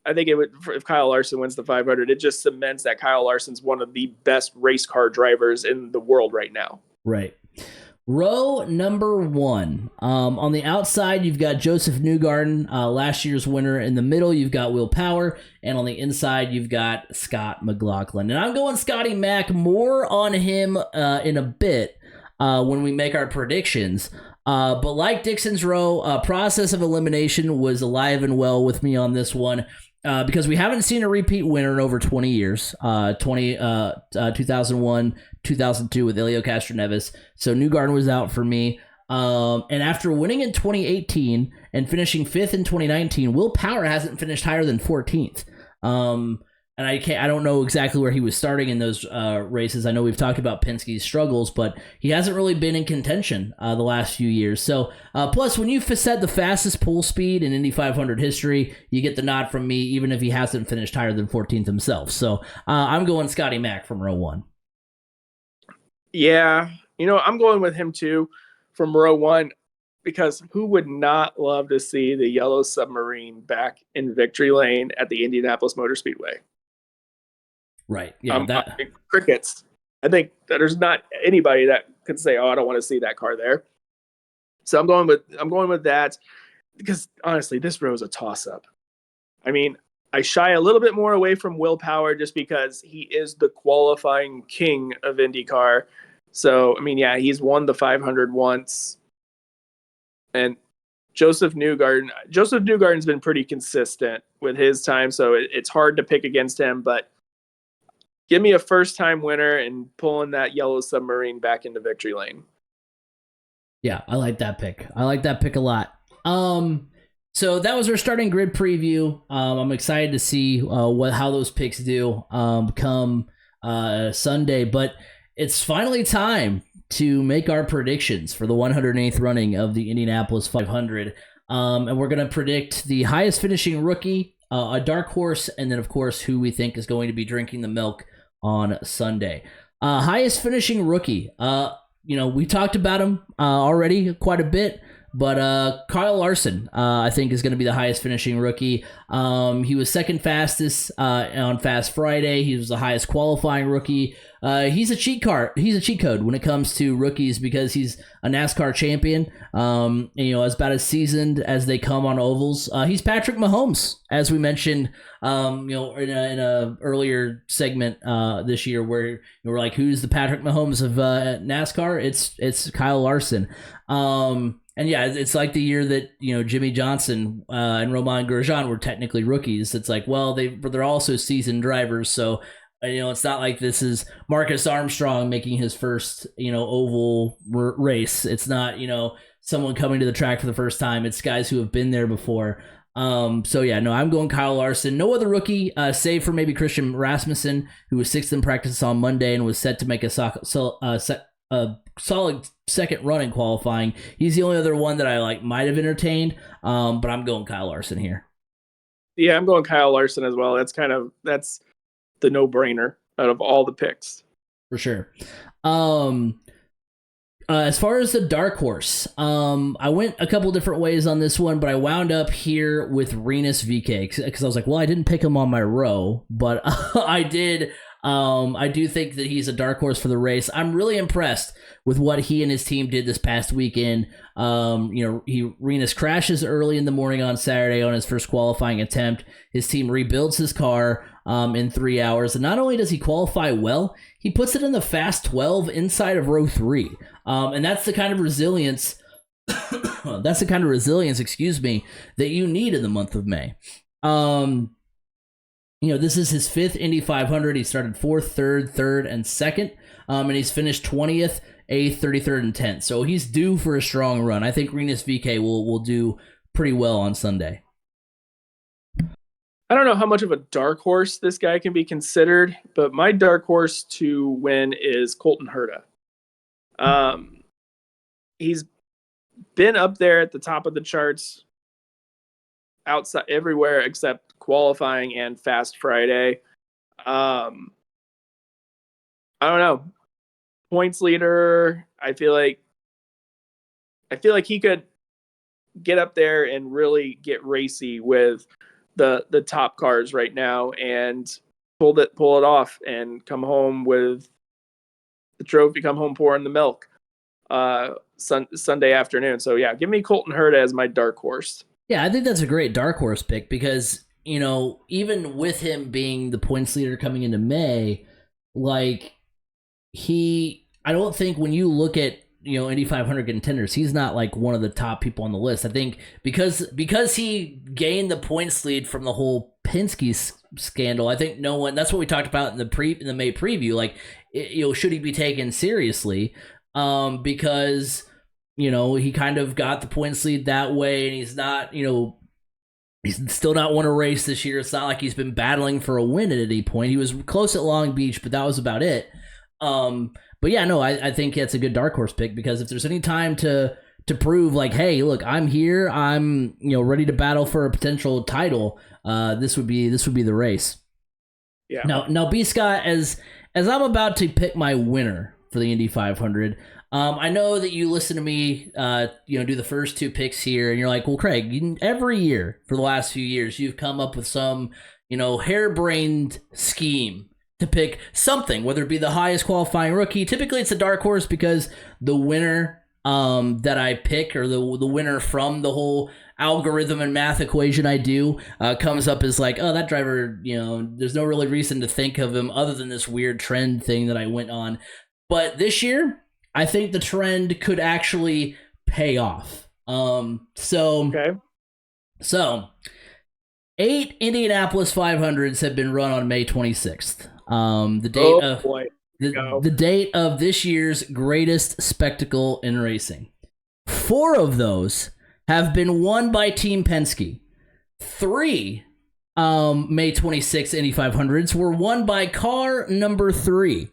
I think if Kyle Larson wins the 500, it just cements that Kyle Larson's one of the best race car drivers in the world right now. Right. Row number 1. On the outside, you've got Joseph Newgarden, last year's winner. In the middle, you've got Will Power. And on the inside, you've got Scott McLaughlin. And I'm going Scotty Mack, more on him in a bit when we make our predictions. But like Dixon's row, process of elimination was alive and well with me on this one. Because we haven't seen a repeat winner in over 20 years, 2001, 2002 with Elio Castroneves. So Newgarden was out for me. And after winning in 2018 and finishing 5th in 2019, Will Power hasn't finished higher than 14th. And I don't know exactly where he was starting in those races. I know we've talked about Penske's struggles, but he hasn't really been in contention the last few years. So, plus, when you set the fastest pole speed in Indy 500 history, you get the nod from me, even if he hasn't finished higher than 14th himself. So, I'm going Scotty Mack from row 1. Yeah, I'm going with him too from row 1. Because who would not love to see the Yellow Submarine back in victory lane at the Indianapolis Motor Speedway? Right. Yeah. Crickets. I think that there's not anybody that could say, "Oh, I don't want to see that car there." So I'm going with that because honestly, this row is a toss-up. I mean, I shy a little bit more away from Will Power just because he is the qualifying king of IndyCar. So, I mean, yeah, he's won the 500 once. And Joseph Newgarden's been pretty consistent with his time, so it's hard to pick against him. But give me a first-time winner and pulling that yellow submarine back into victory lane. Yeah, I like that pick. I like that pick a lot. So that was our starting grid preview. I'm excited to see how those picks do come Sunday. But it's finally time to make our predictions for the 108th running of the Indianapolis 500. And we're going to predict the highest finishing rookie, a dark horse, and then, of course, who we think is going to be drinking the milk on Sunday. Highest finishing rookie. We talked about him already quite a bit. But Kyle Larson, I think, is going to be the highest finishing rookie. He was second fastest on Fast Friday. He was the highest qualifying rookie. He's a cheat code when it comes to rookies because he's a NASCAR champion. As about as seasoned as they come on ovals. He's Patrick Mahomes, as we mentioned. In a earlier segment this year, where we're like, who's the Patrick Mahomes of NASCAR? It's Kyle Larson. And yeah, it's like the year that Jimmy Johnson and Romain Grosjean were technically rookies. It's like, well, they're also seasoned drivers, so it's not like this is Marcus Armstrong making his first oval race. It's not someone coming to the track for the first time. It's guys who have been there before. I'm going Kyle Larson. No other rookie, save for maybe Christian Rasmussen, who was sixth in practice on Monday and was set to make a solid second run in qualifying. He's the only other one that I might have entertained, but I'm going Kyle Larson here. Yeah, I'm going Kyle Larson as well. That's the no-brainer out of all the picks. For sure. As far as the dark horse, I went a couple different ways on this one, but I wound up here with Rinus VeeKay because I was like, well, I didn't pick him on my row, but I did. I do think that he's a dark horse for the race. I'm really impressed with what he and his team did this past weekend. Rinus crashes early in the morning on Saturday on his first qualifying attempt. His team rebuilds his car in 3 hours, and not only does he qualify well, he puts it in the fast 12 inside of row 3. And that's the kind of resilience. Excuse me, that you need in the month of May. This is his fifth Indy 500. He started 4th, 3rd, and 2nd, and he's finished 20th, 8th, 33rd, and 10th. So he's due for a strong run. I think Rinus VeeKay will do pretty well on Sunday. I don't know how much of a dark horse this guy can be considered, but my dark horse to win is Colton Herta. He's been up there at the top of the charts outside everywhere except qualifying and Fast Friday. I don't know. Points leader, I feel like he could get up there and really get racy with the top cars right now and pull it off and come home with the trophy, come home pouring the milk Sunday afternoon. So yeah, give me Colton Herta as my dark horse. Yeah, I think that's a great dark horse pick because, even with him being the points leader coming into May, I don't think when you look at, Indy 500 contenders, he's not one of the top people on the list. I think because he gained the points lead from the whole Penske scandal, I think no one, that's what we talked about in the May preview, should he be taken seriously? Because, he kind of got the points lead that way, and he's not, he's still not won a race this year. It's not like he's been battling for a win at any point. He was close at Long Beach, but that was about it. But yeah, no, I think that's a good dark horse pick because if there's any time to prove hey, look, I'm here, I'm ready to battle for a potential title, this would be the race. Yeah. Now B Scott, as I'm about to pick my winner for the Indy 500, I know that you listen to me, do the first two picks here, and you're like, well, Craig, every year for the last few years, you've come up with some, harebrained scheme to pick something, whether it be the highest qualifying rookie. Typically, it's a dark horse because the winner that I pick, or the winner from the whole algorithm and math equation I do, comes up as like, oh, that driver, there's no really reason to think of him other than this weird trend thing that I went on. But this year, I think the trend could actually pay off. So 8 Indianapolis 500s have been run on May 26th. The date of this year's greatest spectacle in racing. 4 of those have been won by Team Penske. 3 May 26 Indy 500s were won by car number 3.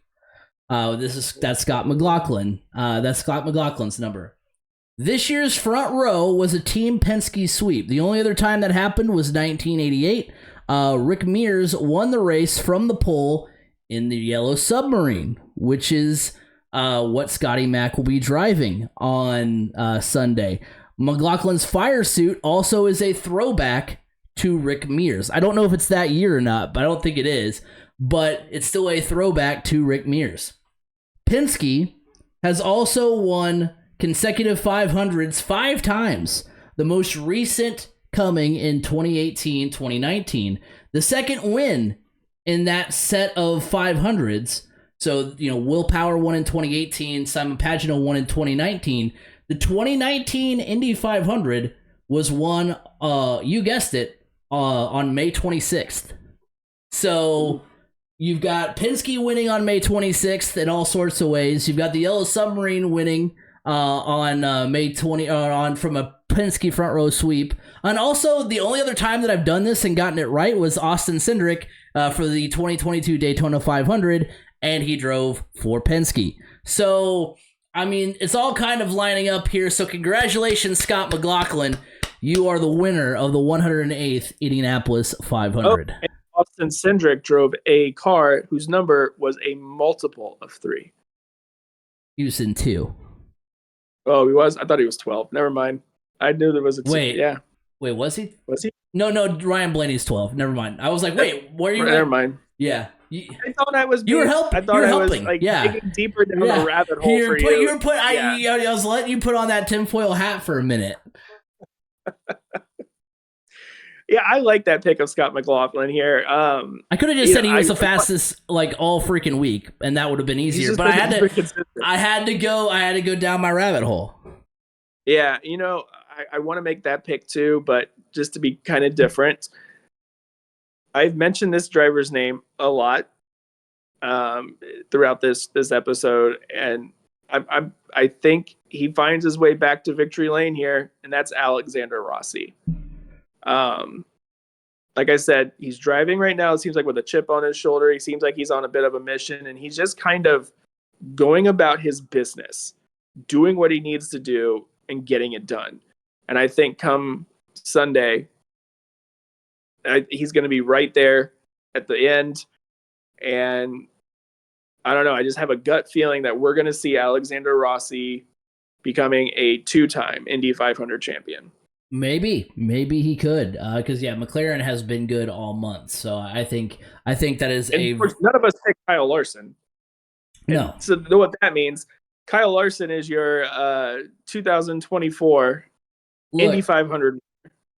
That's Scott McLaughlin. That's Scott McLaughlin's number. This year's front row was a Team Penske sweep. The only other time that happened was 1988. Rick Mears won the race from the pole in the Yellow Submarine, which is what Scotty Mack will be driving on Sunday. McLaughlin's fire suit also is a throwback to Rick Mears. I don't know if it's that year or not, but I don't think it is. But it's still a throwback to Rick Mears. Penske has also won consecutive 500s 5 times, the most recent coming in 2018-2019. The second win in that set of 500s, so, Willpower won in 2018, Simon Pagenaud won in 2019. The 2019 Indy 500 was won, you guessed it, on May 26th. So you've got Penske winning on May 26th in all sorts of ways. You've got the Yellow Submarine winning on May 20 from a Penske front row sweep. And also, the only other time that I've done this and gotten it right was Austin Cindric for the 2022 Daytona 500, and he drove for Penske. So, I mean, it's all kind of lining up here. So congratulations, Scott McLaughlin. You are the winner of the 108th Indianapolis 500. Oh, Austin Cindric drove a car whose number was a multiple of 3. He was in 2. Oh, he was? I thought he was 12. Never mind. I knew there was a 2. Wait, was he? Was he? No, Ryan Blaney's 12. Never mind. I was like, wait, where are you? Never mind. Yeah. I thought I was. You were helping. I thought I was digging deeper down the rabbit hole for you. I was letting you put on that tinfoil hat for a minute. Yeah, I like that pick of Scott McLaughlin here. I could have just said he was the fastest all freaking week, and that would have been easier. But I had to go down my rabbit hole. Yeah, I want to make that pick too, but just to be kind of different, I've mentioned this driver's name a lot throughout this episode, and I think he finds his way back to victory lane here, and that's Alexander Rossi. Like I said, he's driving right now. It seems like with a chip on his shoulder. He seems like he's on a bit of a mission, and he's just kind of going about his business, doing what he needs to do and getting it done. And I think come Sunday, he's going to be right there at the end. And I don't know. I just have a gut feeling that we're going to see Alexander Rossi becoming a 2-time Indy 500 champion. Maybe he could, because McLaren has been good all month. So I think that is of course, none of us pick Kyle Larson. No. So what that means, Kyle Larson is your 2024 Indy 500.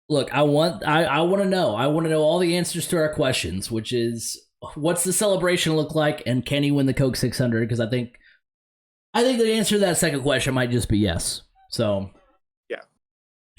Look, I want to know. I want to know all the answers to our questions, which is what's the celebration look like, and can he win the Coke 600? Because I think the answer to that second question might just be yes. So.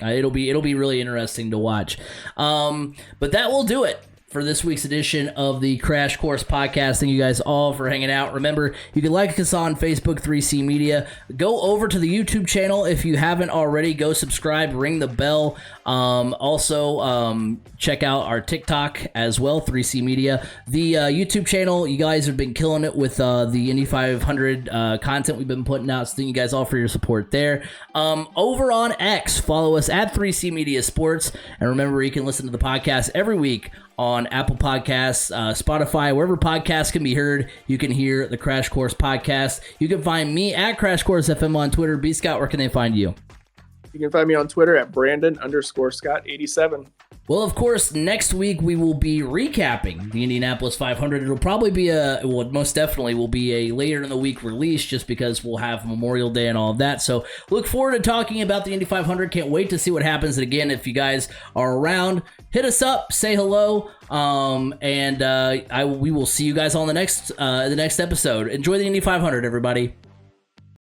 It'll be really interesting to watch. But that will do it for this week's edition of the Crash Course Podcast. Thank you guys all for hanging out. Remember, you can like us on Facebook, 3C Media. Go over to the YouTube channel if you haven't already. Go subscribe, ring the bell. Also, check out our TikTok as well, 3C Media. The YouTube channel, you guys have been killing it with the Indy 500 content we've been putting out. So thank you guys all for your support there. Over on X, follow us at 3C Media Sports. And remember, you can listen to the podcast every week on Apple Podcasts, Spotify, wherever podcasts can be heard. You can hear the Crash Course Podcast. You can find me at Crash Course FM on Twitter. B. Scott, where can they find you? You can find me on Twitter at Brandon_Scott87. Well, of course, next week we will be recapping the Indianapolis 500. It'll probably be most definitely will be a later in the week release just because we'll have Memorial Day and all of that. So look forward to talking about the Indy 500. Can't wait to see what happens. And again, if you guys are around, hit us up, say hello, and we will see you guys on the next episode. Enjoy the Indy 500, everybody.